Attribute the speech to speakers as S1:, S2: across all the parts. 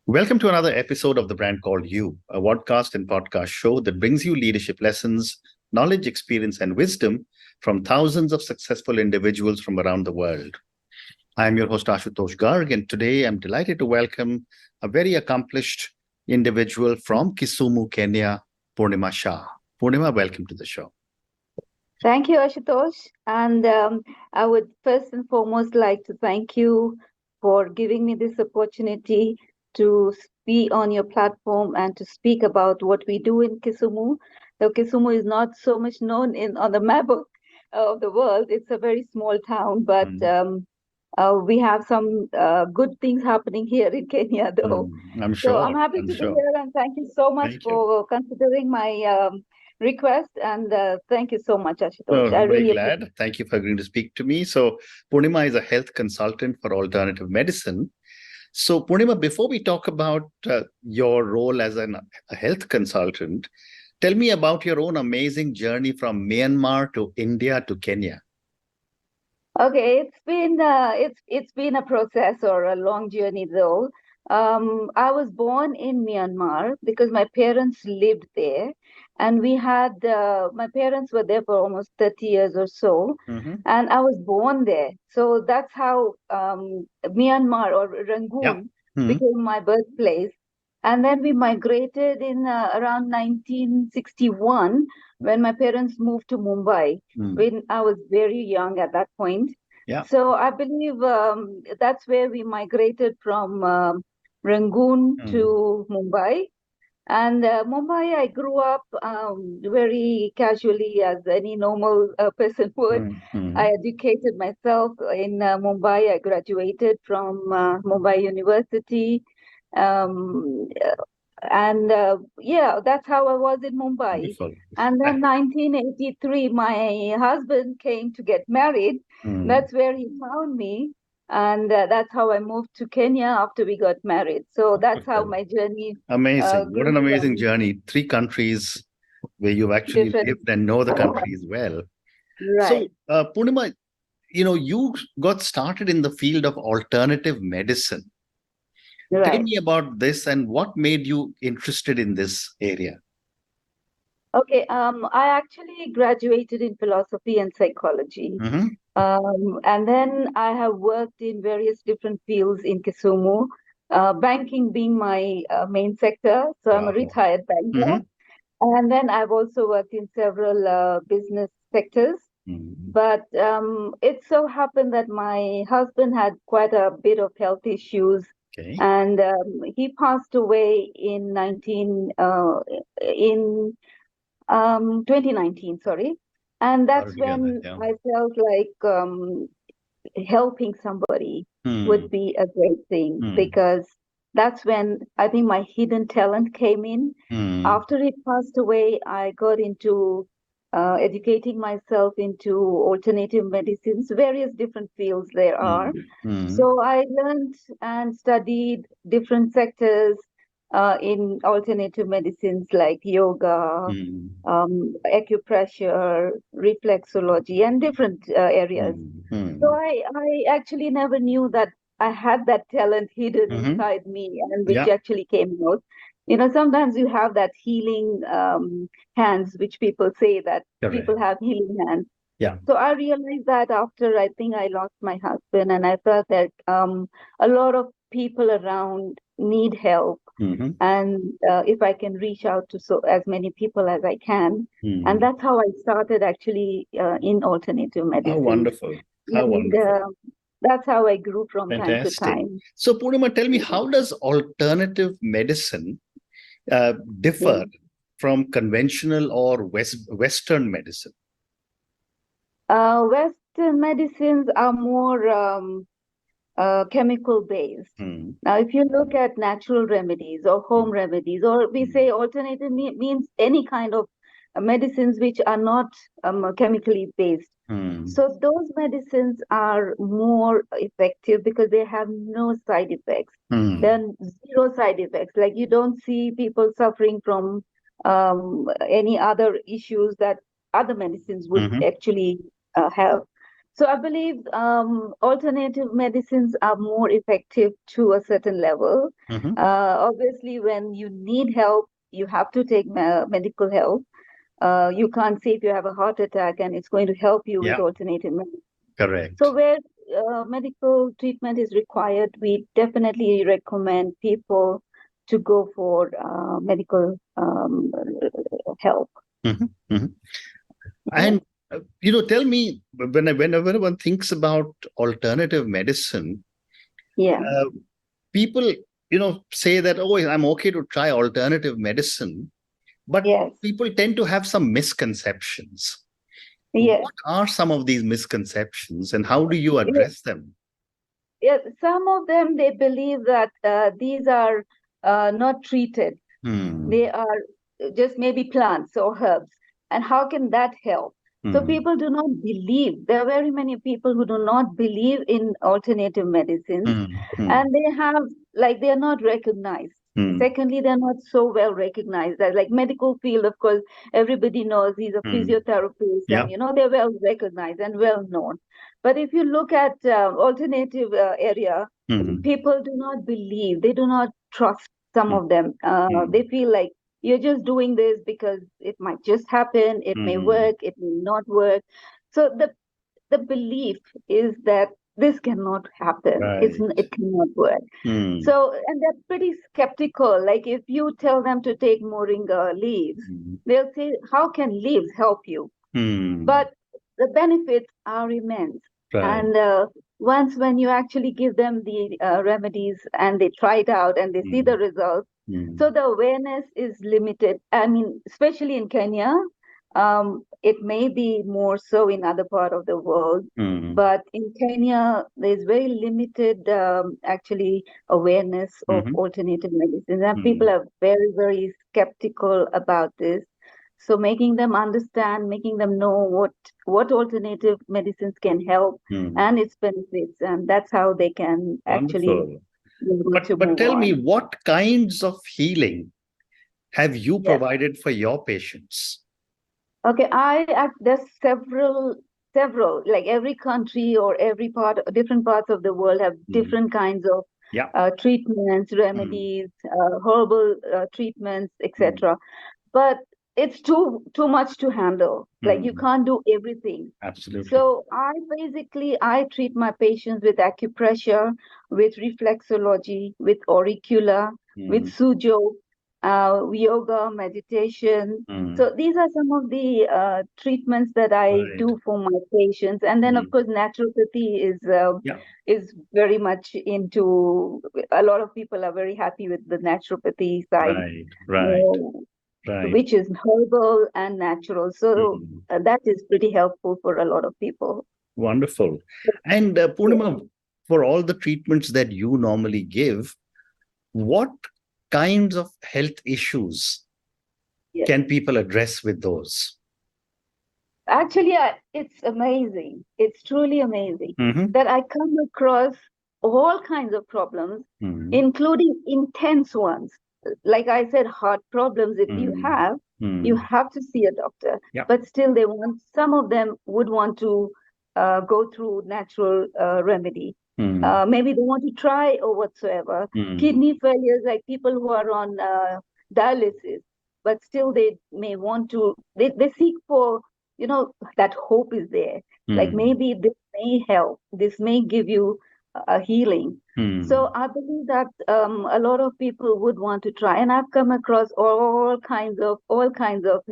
S1: Welcome to another episode of The Brand Called You, a podcast and podcast show that brings you leadership lessons, knowledge, experience, and wisdom from thousands of successful individuals from around the world. I am your host, Ashutosh Garg, and today I'm delighted to welcome a very accomplished individual from Kisumu, Kenya, Purnima Shah. Purnima, welcome to the show.
S2: Thank you, Ashutosh. And I would first and foremost like to thank you for giving me this opportunity to be on your platform and to speak about what we do in Kisumu. Though Kisumu is not so much known on the map of the world, it's a very small town, but we have some good things happening here in Kenya, though.
S1: I'm
S2: So I'm
S1: sure.
S2: happy
S1: I'm
S2: to be
S1: sure.
S2: here, and thank you so much
S1: Thank you.
S2: for considering my request. And thank you so much, Ashutosh. I
S1: I'm very
S2: really appreciate
S1: glad. Thank you for agreeing to speak to me. So, Purnima is a health consultant for alternative medicine. So, Purnima, before we talk about your role as a health consultant, tell me about your own amazing journey from Myanmar to India to Kenya.
S2: Okay, it's been a process or a long journey though. I was born in Myanmar because my parents lived there, and we had my parents were there for almost 30 years or so,
S1: Mm-hmm.
S2: and I was born there. So that's how Myanmar or
S1: Yeah.
S2: Rangoon
S1: Mm-hmm.
S2: became my birthplace. And then we migrated in around 1961 when my parents moved to Mumbai when I was very young at that point.
S1: Yeah.
S2: So I believe that's where we migrated from Rangoon to Mumbai. And Mumbai, I grew up very casually as any normal person would.
S1: Mm-hmm.
S2: I educated myself in Mumbai. I graduated from Mumbai University. Um, and yeah, that's how I was in Mumbai.
S1: Wonderful.
S2: And then 1983, my husband came to get married.
S1: Mm.
S2: That's where he found me. And that's how I moved to Kenya after we got married. So that's how
S1: Wonderful.
S2: my journey
S1: Amazing. What
S2: grew
S1: an amazing
S2: from
S1: journey. 3 countries where you've actually
S2: different.
S1: lived and know the countries well.
S2: Right.
S1: So, Purnima, you got started in the field of alternative medicine. Tell
S2: Right.
S1: me about this and what made you interested in this area.
S2: Okay. I actually graduated in philosophy and psychology.
S1: Mm-hmm.
S2: And then I have worked in various different fields in Kisumu, banking being my main sector. So I'm a
S1: Wow.
S2: retired banker.
S1: Mm-hmm.
S2: And then I've also worked in several business sectors.
S1: Mm-hmm.
S2: But it so happened that my husband had quite a bit of health issues,
S1: Okay.
S2: and he passed away in 2019. Sorry, and
S1: Sorry
S2: that's
S1: to hear that.
S2: when
S1: Yeah.
S2: I felt like helping somebody
S1: Hmm.
S2: would be a great thing
S1: Hmm.
S2: because that's when I think my hidden talent came in.
S1: Hmm.
S2: After he passed away, I got into educating myself into alternative medicines, various different fields there
S1: Hmm.
S2: are.
S1: Hmm.
S2: So I learned and studied different sectors in alternative medicines like yoga,
S1: Hmm.
S2: acupressure, reflexology, and different areas.
S1: Hmm.
S2: So
S1: Hmm.
S2: I actually never knew that I had that talent hidden
S1: Mm-hmm.
S2: inside me and which
S1: Yeah.
S2: actually came out. Sometimes you have that healing hands, which people say that
S1: Correct.
S2: people have healing hands.
S1: Yeah.
S2: So I realized that after I think I lost my husband, and I felt that a lot of people around need help,
S1: Mm-hmm.
S2: and if I can reach out to as many people as I can, and
S1: Hmm.
S2: that's how I started actually in alternative
S1: How
S2: medicines,
S1: wonderful. How
S2: and
S1: wonderful.
S2: that's how I grew from time to
S1: Fantastic.
S2: time.
S1: So, Purnima, tell me,
S2: Yeah.
S1: how does alternative medicine differ from conventional or Western medicine?
S2: Western medicines are more chemical based.
S1: Hmm.
S2: Now, if you look at natural remedies or home remedies, or we say alternative means any kind of medicines which are not chemically based.
S1: Hmm.
S2: So those medicines are more effective because they have no side effects.
S1: Hmm.
S2: Then zero side effects. Like you don't see people suffering from any other issues that other medicines would
S1: Mm-hmm.
S2: actually have. So I believe alternative medicines are more effective to a certain level.
S1: Mm-hmm.
S2: Obviously, when you need help, you have to take medical help. You can't say if you have a heart attack and it's going to help you with
S1: Yeah,
S2: alternative medicine. So
S1: correct.
S2: where medical treatment is required, we definitely recommend people to go for medical help.
S1: Mm-hmm. Mm-hmm.
S2: Yeah.
S1: And tell me, whenever one thinks about alternative medicine,
S2: Yeah.
S1: uh, people, say that, oh, I'm okay to try alternative medicine, but
S2: Yes.
S1: people tend to have some misconceptions.
S2: Yes.
S1: What are some of these misconceptions, and how do you
S2: Yes.
S1: address them?
S2: Yeah, some of them they believe that these are not treated.
S1: Hmm.
S2: They are just maybe plants or herbs. And how can that help? So
S1: Hmm.
S2: people do not believe. There are very many people who do not believe in alternative medicines,
S1: Hmm. Hmm.
S2: and they have like they are not recognized.
S1: Hmm.
S2: Secondly, they're not so well recognized. As like medical field, of course, everybody knows he's a
S1: Hmm.
S2: physiotherapist,
S1: Yeah.
S2: and they're well recognized and well known. But if you look at alternative area,
S1: Hmm.
S2: people do not believe. They do not trust some
S1: Hmm.
S2: of them.
S1: Hmm.
S2: They feel like you're just doing this because it might just happen. It may
S1: Hmm.
S2: work. It may not work. So the belief is that this cannot happen.
S1: Right.
S2: It cannot work.
S1: Hmm.
S2: So, and they're pretty skeptical. Like if you tell them to take moringa leaves,
S1: Hmm.
S2: they'll say, "How can leaves help you?"
S1: Hmm.
S2: But the benefits are immense.
S1: Right.
S2: And once when you actually give them the remedies and they try it out and they see
S1: Hmm.
S2: the results,
S1: Hmm.
S2: so the awareness is limited. I mean, especially in Kenya, it may be more so in other part of the world,
S1: Hmm.
S2: but in Kenya, there's very limited actually awareness of
S1: Hmm.
S2: alternative medicine, and people
S1: Hmm.
S2: are very, very skeptical about this. So making them understand, making them know what alternative medicines can help
S1: Hmm.
S2: and its benefits, and that's how they can actually
S1: Wonderful.
S2: be able
S1: But
S2: to
S1: but
S2: move
S1: tell me,
S2: on.
S1: what kinds of healing have you
S2: Yes.
S1: provided for your patients?
S2: Okay. There's several like every country or every different parts of the world have
S1: Hmm.
S2: different kinds of
S1: Yeah.
S2: treatments,
S1: Hmm.
S2: remedies, herbal treatments,
S1: Hmm.
S2: etc. But it's too much to handle. Like you
S1: Hmm.
S2: can't do everything.
S1: Absolutely.
S2: So I treat my patients with acupressure, with reflexology, with auricular, with
S1: Hmm.
S2: sujo, yoga, meditation.
S1: Hmm.
S2: So these are some of the treatments that I
S1: Right.
S2: do for my patients. And then of
S1: Hmm.
S2: course naturopathy
S1: Yeah.
S2: is very much into. A lot of people are very happy with the naturopathy side.
S1: Right. Right.
S2: Uh,
S1: Right.
S2: which is herbal and natural. So
S1: Hmm.
S2: that is pretty helpful for a lot of people.
S1: Wonderful. And
S2: Yeah.
S1: Purnima, for all the treatments that you normally give, what kinds of health issues
S2: Yes.
S1: can people address with those?
S2: Actually, it's amazing. It's truly amazing
S1: Mm-hmm.
S2: that I come across all kinds of problems,
S1: Mm-hmm.
S2: including intense ones. Like I said, heart problems, if you
S1: Mm-hmm.
S2: have to see a doctor.
S1: Yeah.
S2: But still, some of them would want to go through natural remedy.
S1: Mm-hmm.
S2: Maybe they want to try or whatsoever.
S1: Mm-hmm.
S2: Kidney failures, like people who are on dialysis, but still they may want to, they seek for that hope is there, like
S1: Mm-hmm.
S2: maybe this may help, this may give you a healing.
S1: Mm-hmm.
S2: So I believe that a lot of people would want to try, and I've come across all kinds of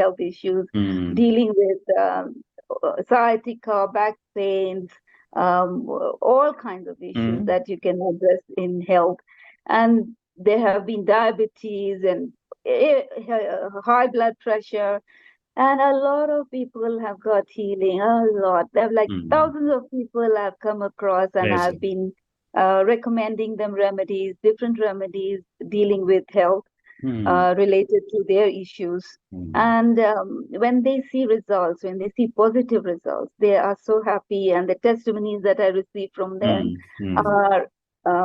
S2: health issues
S1: Mm-hmm.
S2: dealing with sciatica, back pains, all kinds of issues
S1: Mm-hmm.
S2: that you can address in health. And there have been diabetes and high blood pressure, and a lot of people have got healing, a lot. There have like
S1: Mm-hmm.
S2: thousands of people I've come across, and I've
S1: Amazing.
S2: been recommending them remedies, different remedies dealing with health
S1: Mm-hmm.
S2: related to their issues.
S1: Mm-hmm.
S2: And when they see results, when they see positive results, they are so happy. And the testimonies that I receive from them
S1: Mm-hmm.
S2: are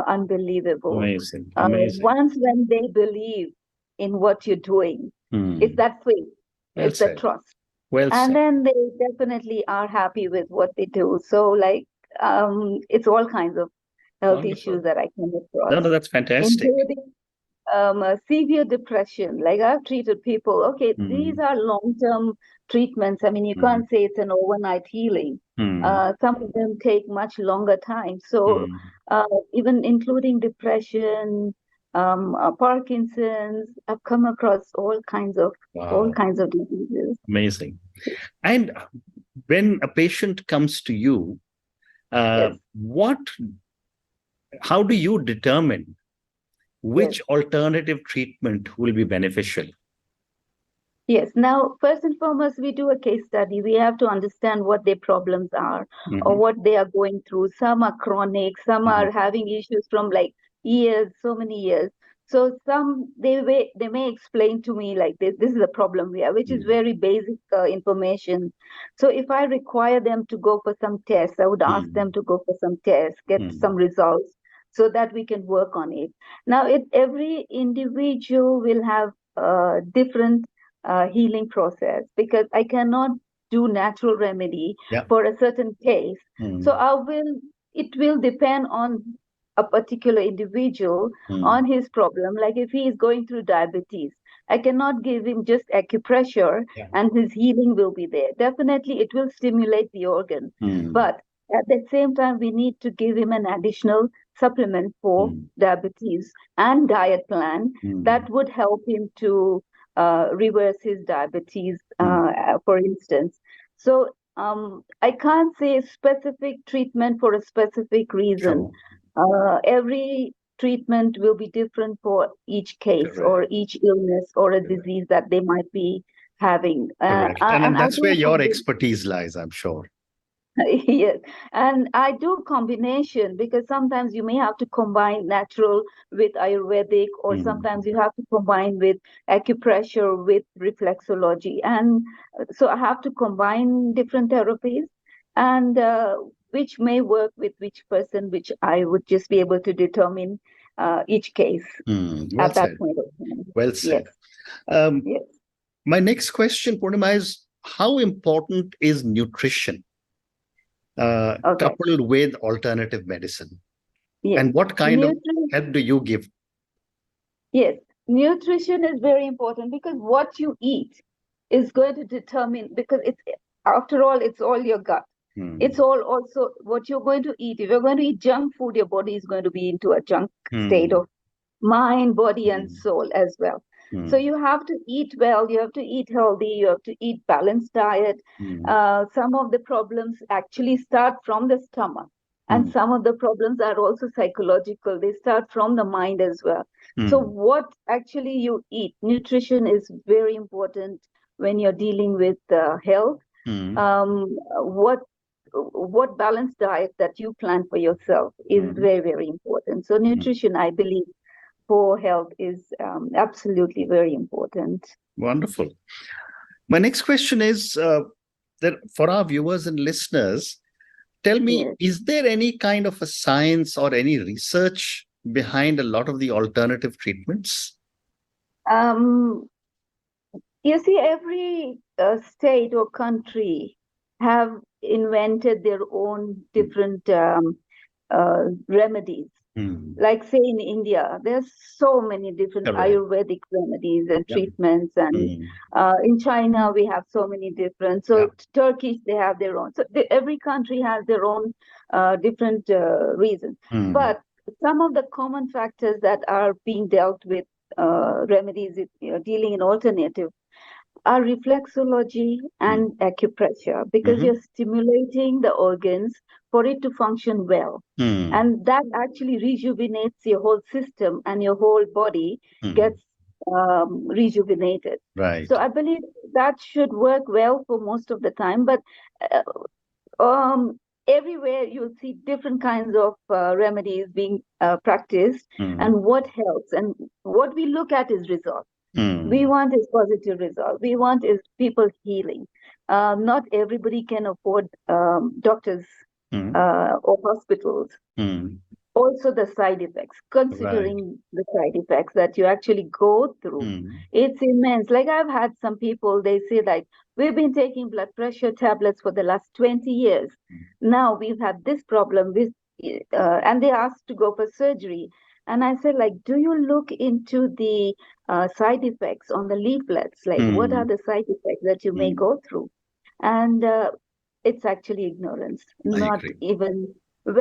S2: unbelievable.
S1: Amazing. Amazing.
S2: Once when they believe in what you're doing, it's
S1: Mm.
S2: that faith,
S1: Well
S2: it's the
S1: said.
S2: trust.
S1: Well
S2: And
S1: said.
S2: then they definitely are happy with what they do. So like it's all kinds of health issues
S1: Wonderful.
S2: that I come
S1: No,
S2: across,
S1: no, that's fantastic.
S2: including severe depression. Like I've treated people, okay, these
S1: Mm,
S2: are long-term treatments. I mean, you
S1: mm,
S2: can't say it's an overnight healing.
S1: mm,
S2: Some of them take much longer time. So
S1: mm.
S2: uh, even including depression, Parkinson's, I've come across all
S1: Wow,
S2: kinds of diseases.
S1: amazing. And when a patient comes to you,
S2: Yes,
S1: what, how do you determine
S2: yes.
S1: which alternative treatment will be beneficial?
S2: Yes. Now, first and foremost, we do a case study. We have to understand what their problems are or
S1: Hmm.
S2: what they are going through. Some are chronic, some
S1: Hmm.
S2: are having issues from like years, so many years. So some they may explain to me like this is the problem we have, which is
S1: Hmm.
S2: very basic information. So if I require them to go for some tests, I would ask
S1: Hmm.
S2: them to go for some tests, get
S1: Hmm.
S2: some results so that we can work on it. Now, every individual will have different healing process because I cannot do natural remedy
S1: Yeah.
S2: for a certain case. So
S1: Hmm.
S2: it will depend on a particular individual
S1: Hmm.
S2: on his problem. Like if he is going through diabetes, I cannot give him just acupressure
S1: Yeah.
S2: and his healing will be there. Definitely, it will stimulate the organ.
S1: Hmm.
S2: But at the same time, we need to give him an additional supplement for
S1: Hmm.
S2: diabetes and diet plan
S1: Hmm.
S2: that would help him to reverse his diabetes,
S1: Hmm.
S2: for instance. So I can't say specific treatment for a specific reason.
S1: Sure.
S2: Every treatment will be different for each case or
S1: Correct.
S2: each illness or a
S1: Correct.
S2: disease that they might be having.
S1: Correct. And
S2: And I
S1: that's where
S2: do
S1: your
S2: combine.
S1: expertise lies, I'm sure.
S2: Yes, and I do combination because sometimes you may have to combine natural with Ayurvedic, or
S1: Hmm.
S2: sometimes you have to combine with acupressure with reflexology. And so I have to combine different therapies, and which may work with which person, which I would just be able to determine each case
S1: Hmm. Well
S2: at that
S1: said.
S2: point of time.
S1: Well
S2: Yes,
S1: said. Um,
S2: yes,
S1: my next question, Purnima, is how important is nutrition
S2: okay,
S1: coupled with alternative medicine?
S2: yes.
S1: And what kind of
S2: Nutrition.
S1: help do you give?
S2: Yes, nutrition is very important because what you eat is going to determine, because it's, after all, it's all your gut. It's
S1: Hmm.
S2: all also what you're going to eat. If you're going to eat junk food, your body is going to be into a junk state
S1: Hmm.
S2: of mind, body, and
S1: Hmm.
S2: soul as well. So
S1: Hmm.
S2: you have to eat well, you have to eat healthy, you have to eat balanced diet.
S1: Hmm.
S2: Some of the problems actually start from the stomach, and
S1: Hmm.
S2: some of the problems are also psychological. They start from the mind as well. So
S1: Hmm.
S2: what actually you eat, nutrition is very important when you're dealing with health.
S1: Hmm.
S2: What balanced diet that you plan for yourself is
S1: Hmm.
S2: very, very important. So
S1: Hmm.
S2: nutrition, I believe, for health is absolutely very important.
S1: Wonderful. My next question is that for our viewers and listeners, tell me,
S2: Yes.
S1: is there any kind of a science or any research behind a lot of the alternative treatments?
S2: Um, you see, every state or country have invented their own different remedies.
S1: Hmm.
S2: Like say in India, there's so many different
S1: Correct.
S2: Ayurvedic remedies and
S1: Yeah.
S2: treatments, and
S1: Hmm.
S2: in China we have so many different.
S1: Yeah.
S2: So Turkish, they have their own. So every country has their own different reasons.
S1: Hmm.
S2: But some of the common factors that are being dealt with, remedies, dealing in alternative, are reflexology
S1: Hmm.
S2: and acupressure, because
S1: Hmm.
S2: you're stimulating the organs for it to function well.
S1: Hmm.
S2: And that actually rejuvenates your whole system, and your whole body
S1: Hmm.
S2: gets rejuvenated.
S1: Right.
S2: So I believe that should work well for most of the time. But uh, everywhere you'll see different kinds of remedies being practiced,
S1: Hmm.
S2: and what helps. And what we look at is results. We
S1: Hmm.
S2: want is positive result. We want is people healing. Not everybody can afford doctors
S1: Hmm.
S2: or hospitals.
S1: Hmm.
S2: also the side effects,
S1: Right.
S2: considering the side effects that you actually go through.
S1: Mm.
S2: It's immense. Like I've had some people, they say like, we've been taking blood pressure tablets for the last 20 years. Now we've had this problem with, and they asked to go for surgery. And I said, like, do you look into the side effects on the leaflets? Like, what are
S1: Mm.
S2: the side effects that you may
S1: Mm.
S2: go through? And it's actually ignorance,
S1: I
S2: not
S1: agree.
S2: even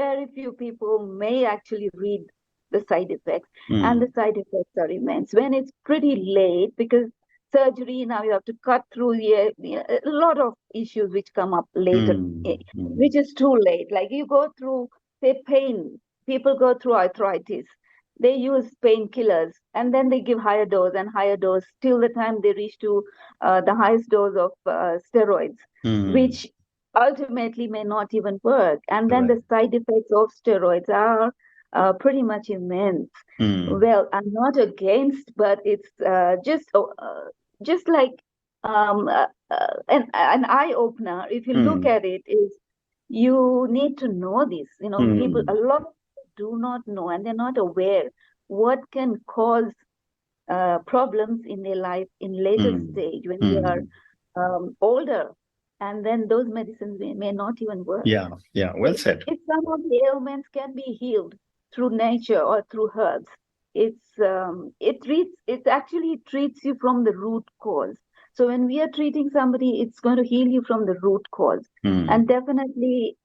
S2: very few people may actually read the side effects, and the
S1: Mm.
S2: side effects are immense when it's pretty late because surgery now you have to cut through a lot of issues which come up later,
S1: Mm. Mm.
S2: which is too late. Like you go through, say, pain, people go through arthritis. They use painkillers and then they give higher dose till the time they reach to the highest dose of steroids,
S1: Mm.
S2: which ultimately may not even work. And then
S1: Right.
S2: the side effects of steroids are pretty much immense.
S1: Mm.
S2: Well, I'm not against, but it's just like an eye opener. If you look
S1: Mm.
S2: at it, is you need to know this. You know, people, a
S1: Mm.
S2: lot of people do not know, and they're not aware what can cause problems in their life in later
S1: Mm.
S2: stage when they are
S1: Mm.
S2: older, and then those medicines may not even work.
S1: Yeah. Yeah.
S2: So
S1: Well said.
S2: if some of the ailments can be healed through nature or through herbs, it actually treats you from the root cause. So when we are treating somebody, it's going to heal you from the root cause, and
S1: Mm.
S2: definitely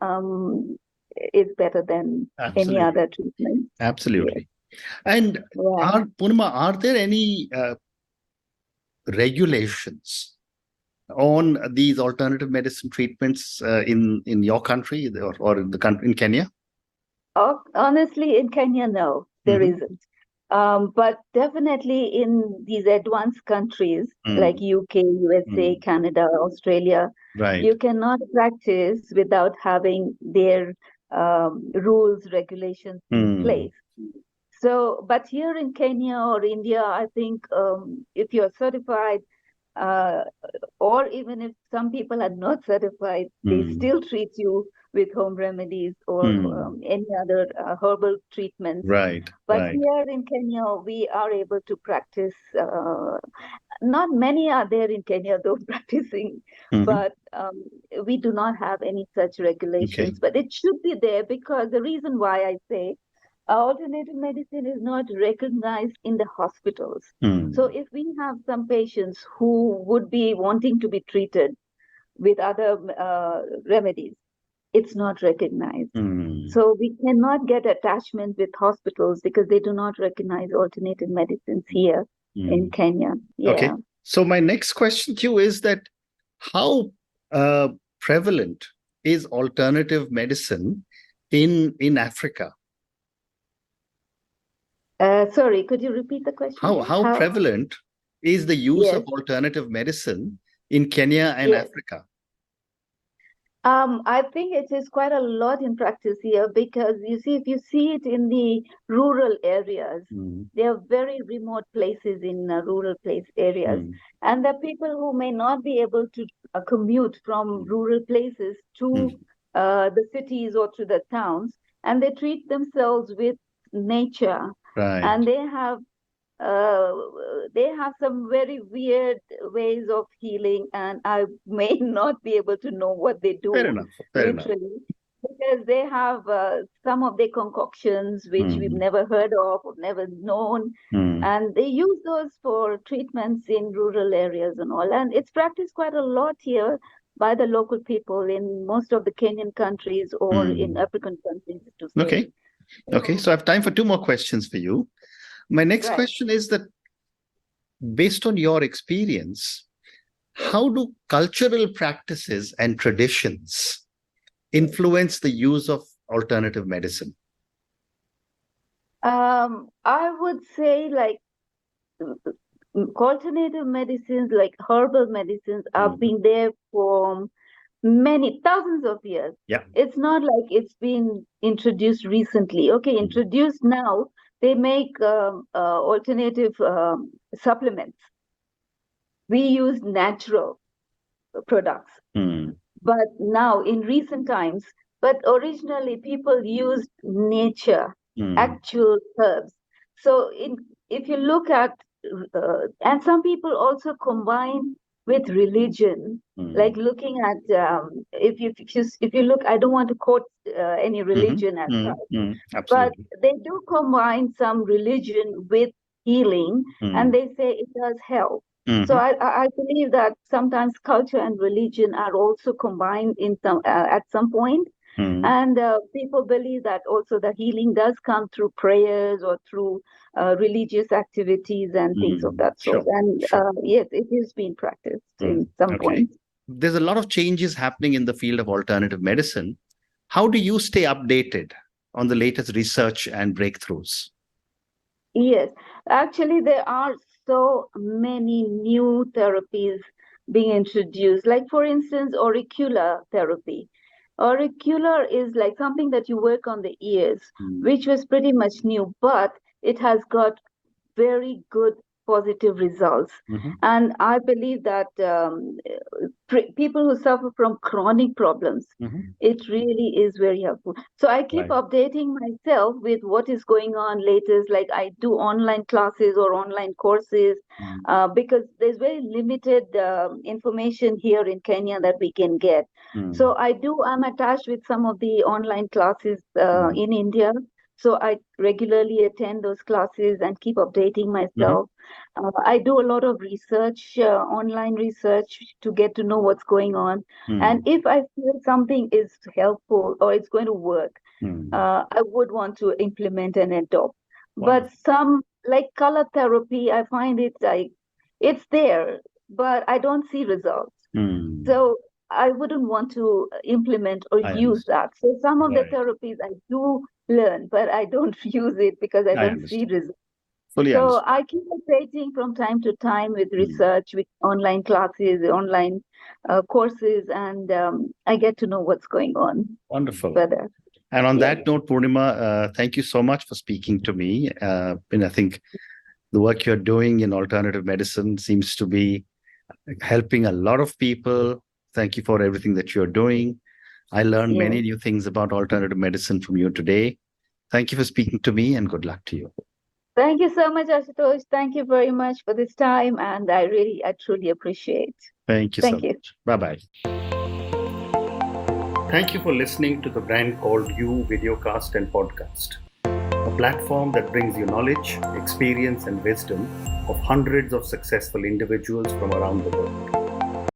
S2: is better than any
S1: Absolutely.
S2: other treatment. Yes,
S1: Absolutely. And
S2: right.
S1: Purnima, are there any regulations on these alternative medicine treatments in your country or in the country in Kenya?
S2: Honestly, in Kenya, no, there
S1: Hmm.
S2: isn't. But definitely in these advanced countries like
S1: Mm.
S2: UK, USA,
S1: Mm.
S2: Canada, Australia,
S1: Right.
S2: you cannot practice without having their rules, regulations in
S1: Mm.
S2: place. So, but here in Kenya or India, I think if you're certified, uh, or even if some people are not certified, they
S1: Mm.
S2: still treat you with home remedies or
S1: Mm.
S2: any other herbal treatments.
S1: Right.
S2: But
S1: Right.
S2: here in Kenya, we are able to practice. Not many are there in Kenya, though, practicing,
S1: Hmm.
S2: but we do not have any such
S1: Okay.
S2: regulations. But it should be there because the reason why I say alternative medicine is not recognized in the hospitals. So
S1: Mm.
S2: if we have some patients who would be wanting to be treated with other remedies, it's not recognized.
S1: Mm.
S2: So we cannot get attachment with hospitals because they do not recognize alternative medicines here in
S1: Mm.
S2: Kenya. Yeah.
S1: Okay. So my next question to you is that how uh, prevalent is alternative medicine in Africa?
S2: Sorry, could you repeat the question, please?
S1: How
S2: How?
S1: prevalent is the use of
S2: Yes,
S1: alternative medicine in Kenya and
S2: yes.
S1: Africa?
S2: I think it is quite a lot in practice here because you see, if you see it in the rural areas,
S1: Mm.
S2: there are very remote places in rural place areas,
S1: Mm.
S2: and the people who may not be able to commute from rural places to
S1: Mm.
S2: the cities or to the towns, and they treat themselves with nature,
S1: Right.
S2: and uh, they have some very weird ways of healing, and I may not be able to know what they
S1: Fair
S2: do,
S1: enough. Fair enough.
S2: literally, because they have some of their concoctions which we've
S1: Mm.
S2: never heard of or never known,
S1: Mm.
S2: and they use those for treatments in rural areas and all. And it's practiced quite a lot here by the local people in most of the Kenyan countries or in
S1: Mm.
S2: African countries, to say.
S1: Okay. Okay. So I have time for two more questions for you. My next
S2: Right.
S1: question is that based on your experience,
S2: Yes.
S1: how do cultural practices and traditions influence the use of alternative medicine?
S2: I would say like alternative medicines, like herbal medicines, have
S1: Mm.
S2: been there for many thousands of years.
S1: Yeah.
S2: It's not like it's been introduced recently. Okay,
S1: Mm.
S2: introduced now. They make alternative supplements. We use natural products,
S1: Mm.
S2: but now in recent times, but originally people used nature. actual herbs. So if you look at, and some people also combine with religion, like looking at, if you look, I don't want to quote any religion as such, but
S1: Absolutely.
S2: they do combine some religion with healing, and they say it does help. So I believe that sometimes culture and religion are also combined in some at some point. And people believe that also the healing does come through prayers or through religious activities and things of that sort.
S1: Sure.
S2: And
S1: Sure.
S2: yes, it is being practiced in some
S1: Okay.
S2: points.
S1: There's a lot of changes happening in the field of alternative medicine. How do you stay updated on the latest research and breakthroughs?
S2: Yes, actually, there are so many new therapies being introduced. Like, for instance, auricular therapy. Auricular is like something that you work on the ears, which was pretty much new, but it has got very good positive results. And I believe that people who suffer from chronic problems, it really is very helpful. So I keep
S1: Right.
S2: updating myself with what is going on latest. Like I do online classes or online courses because there's very limited information here in Kenya that we can get. So I'm attached with some of the online classes in India. So I regularly attend those classes and keep updating myself. I do a lot of research, online research, to get to know what's going on. And if I feel something is helpful or it's going to work, I would want to implement and adopt. But some, like color therapy, I find it like it's there, but I don't see results. So I wouldn't want to implement or
S1: I
S2: use
S1: understand.
S2: that. So some of the
S1: Right.
S2: therapies I do learn, but I don't use it because I
S1: I
S2: don't see
S1: understand.
S2: results.
S1: Fully
S2: So
S1: understand.
S2: I keep updating from time to time with research, with online classes, online courses, and I get to know what's going on
S1: Wonderful.
S2: further.
S1: And on
S2: Yes.
S1: that note, Purnima, thank you so much for speaking to me. And I think the work you're doing in alternative medicine seems to be helping a lot of people. Thank you for everything that you're doing. I learned
S2: Yes.
S1: many new things about alternative medicine from you today. Thank you for speaking to me and good luck to you.
S2: Thank you so much, Ashutosh. Thank you very much for this time, and I truly appreciate.
S1: Thank you so
S2: Thank you.
S1: much. Bye-bye. Thank you for listening to the Brand Called You videocast and podcast, a platform that brings you knowledge, experience, and wisdom of hundreds of successful individuals from around the world.